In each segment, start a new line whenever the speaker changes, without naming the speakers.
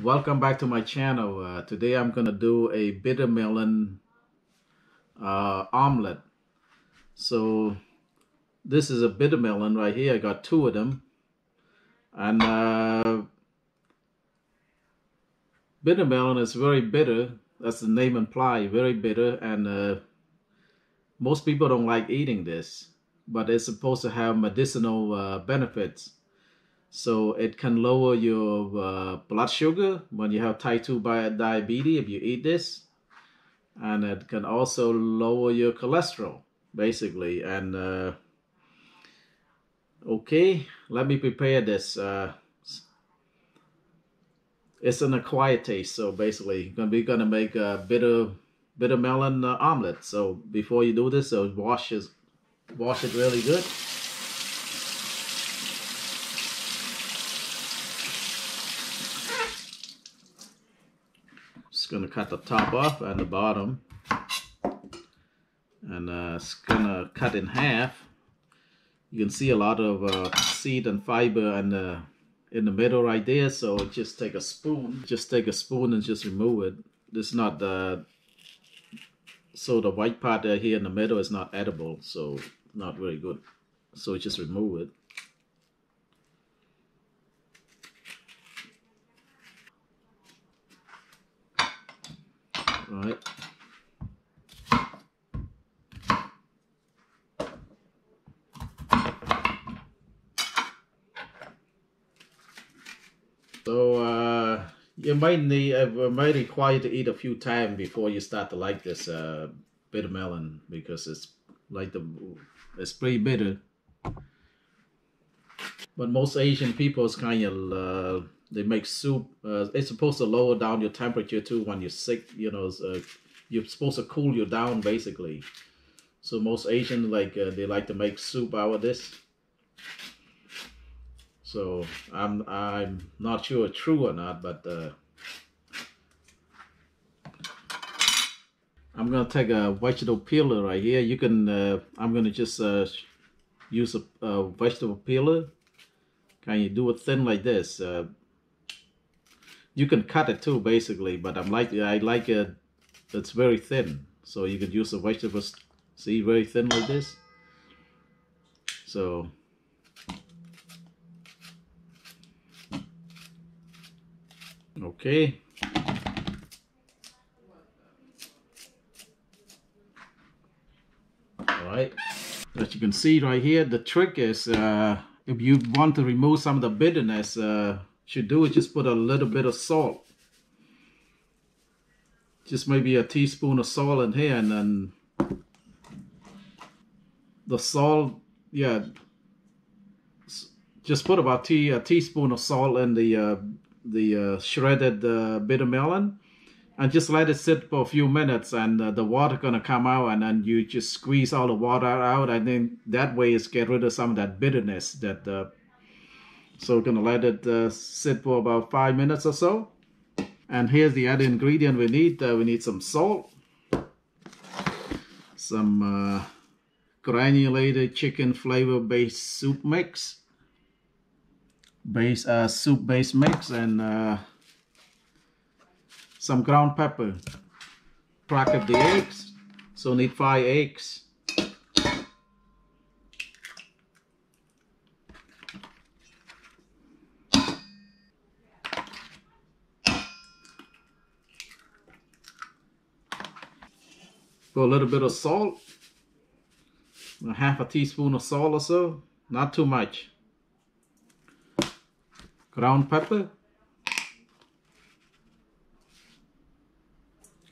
welcome back to my channel. Today I'm gonna do a bitter melon omelet. So this is a bitter melon right here. I got two of them, and bitter melon is very bitter. That's the name implies, very bitter, and most people don't like eating this, but it's supposed to have medicinal benefits. So it can lower your blood sugar when you have type 2 diabetes if you eat this. And it can also lower your cholesterol, basically. And okay, let me prepare this. It's an acquired taste, so basically we're gonna make a bitter melon omelet. So before you do this, so wash it really good. Just gonna cut the top off and the bottom, and it's gonna cut in half. You can see a lot of seed and fiber and in the middle right there. So just take a spoon, and just remove it. This is not so the white part here in the middle is not edible, so not very good. So just remove it. All right. So you might might require to eat a few times before you start to like this bitter melon, because it's it's pretty bitter. But most Asian people is kind of they make soup. It's supposed to lower down your temperature too when you're sick. You know, you're supposed to cool you down basically. So most Asians they like to make soup out of this. So I'm not sure it's true or not, but I'm gonna take a vegetable peeler right here. You can I'm gonna just use a vegetable peeler. Can you do it thin like this? You can cut it too, basically, but I like it. It's very thin, so you can use the vegetables. See, very thin like this. So. Okay. All right. As you can see right here, the trick is if you want to remove some of the bitterness, should do is just put a little bit of salt. Just maybe a teaspoon of salt in here, and then the salt, yeah, just put about a teaspoon of salt in the shredded bitter melon, and just let it sit for a few minutes, and the water gonna come out, and then you just squeeze all the water out, and then that way it's get rid of some of that bitterness. So we're gonna let it sit for about 5 minutes or so. And here's the other ingredient we need. We need some salt, some granulated chicken flavor based soup mix, soup based mix, and some ground pepper. Crack up the eggs, so need 5 eggs. Put a little bit of salt, half a teaspoon of salt or so, not too much. Ground pepper,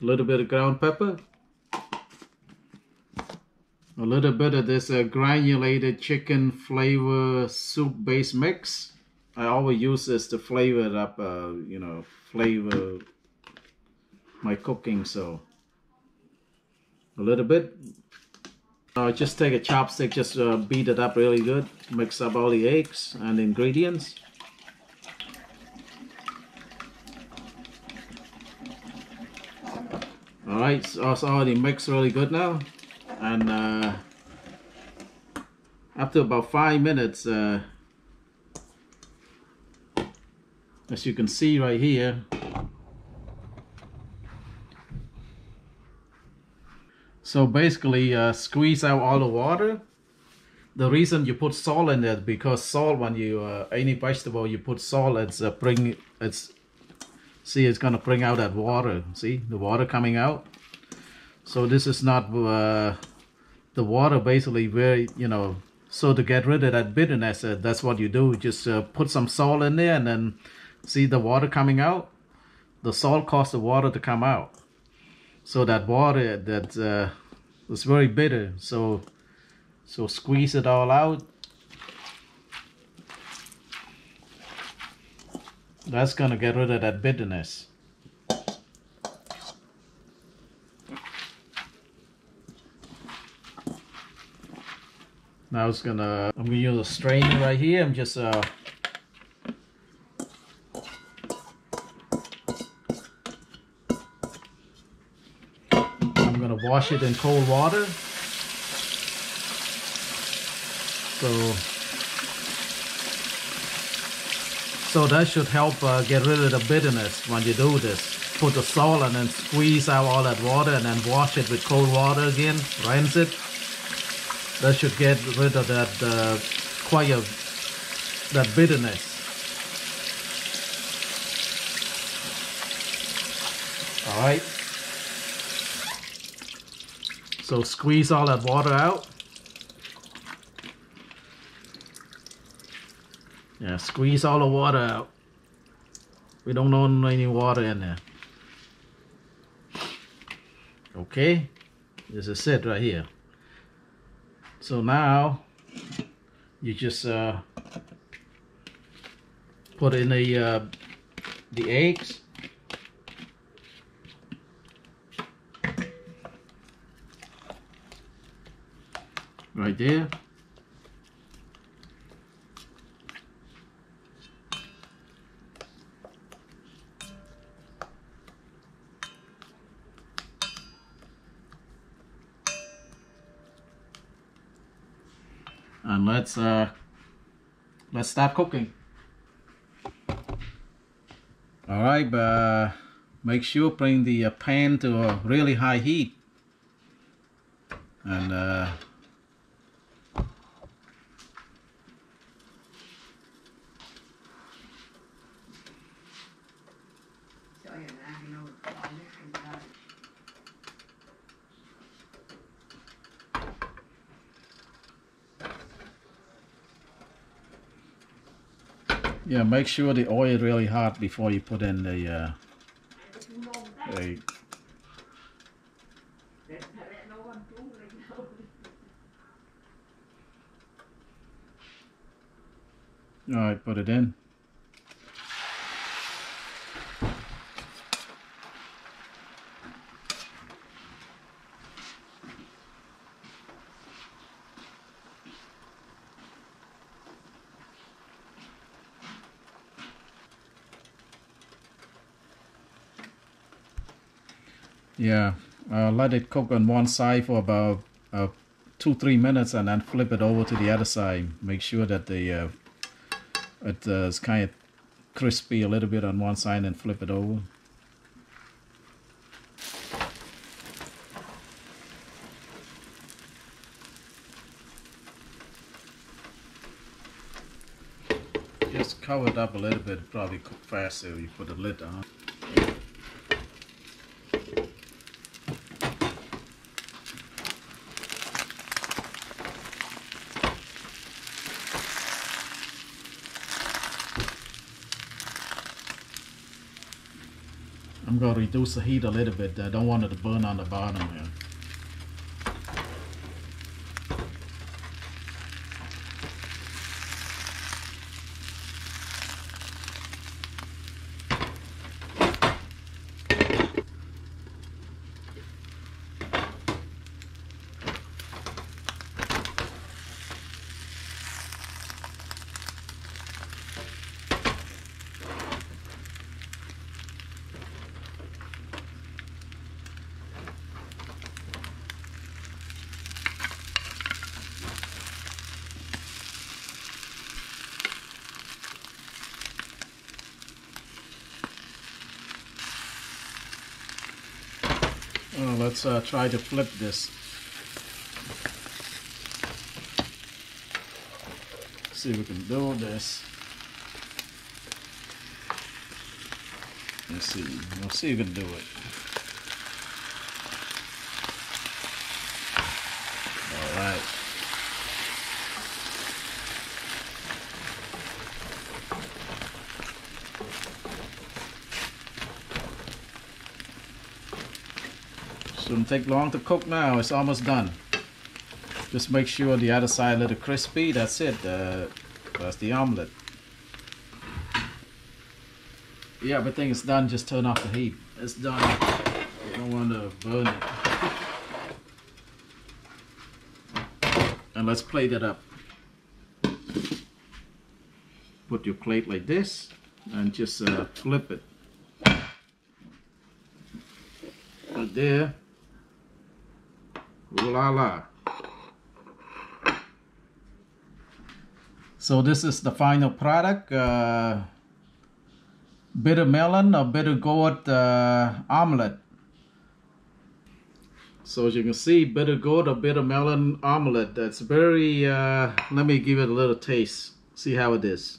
a little bit of ground pepper, a little bit of this granulated chicken flavor soup base mix. I always use this to flavor it up, you know, flavor my cooking. So a little bit. Just take a chopstick, just beat it up really good. Mix up all the eggs and the ingredients. Alright, so it's already mixed really good now. And after about 5 minutes, as you can see right here, So basically, squeeze out all the water. The reason you put salt in it, because salt, when you any vegetable you put salt, it's gonna bring out that water. See the water coming out. So this is not the water basically very, so to get rid of that bitterness, that's what you do. Just put some salt in there, and then see the water coming out. The salt causes the water to come out. So that water that is very bitter. So squeeze it all out. That's gonna get rid of that bitterness. Now I'm gonna use a strainer right here. I'm just I'm gonna wash it in cold water. So that should help get rid of the bitterness when you do this. Put the salt and then squeeze out all that water, and then wash it with cold water again. Rinse it. That should get rid of that that bitterness. All right. So squeeze all that water out. Yeah, squeeze all the water out. We don't want any water in there. Okay, this is it right here. So now you just put in the eggs. Right there. And let's start cooking. All right, but make sure bring the pan to a really high heat, and yeah, make sure the oil is really hot before you put in the all right, put it in. Yeah, let it cook on one side for about 2-3 minutes, and then flip it over to the other side. Make sure that it's kind of crispy a little bit on one side, and flip it over. Just cover it up a little bit, probably cook faster if you put the lid on. I'm going to reduce the heat a little bit. I don't want it to burn on the bottom here. Let's try to flip this. see if we can do this. Let's see. We'll see if we can do it. All right. Shouldn't take long to cook now. It's almost done. Just make sure the other side a little crispy. That's it. That's the omelet. Yeah, everything is done. Just turn off the heat. It's done. You don't want to burn it. And let's plate it up. Put your plate like this and just flip it. Right there. Ooh la la. So this is the final product. Bitter melon or bitter gourd omelette. So as you can see, bitter gourd or bitter melon omelette. That's very, let me give it a little taste. See how it is.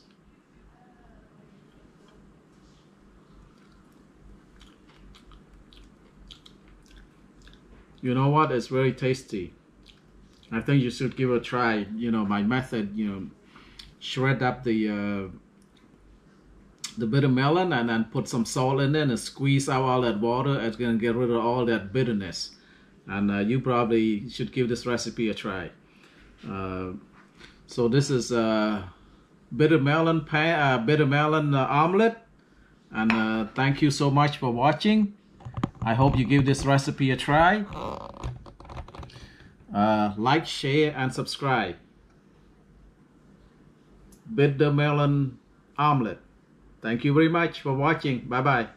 You know what? It's very tasty. I think you should give it a try. You know, my method, you know, shred up the bitter melon and then put some salt in it and squeeze out all that water. It's gonna get rid of all that bitterness. And you probably should give this recipe a try. So this is bitter melon omelet. And thank you so much for watching. I hope you give this recipe a try. Like, share, and subscribe. Bitter melon omelet. Thank you very much for watching. Bye bye.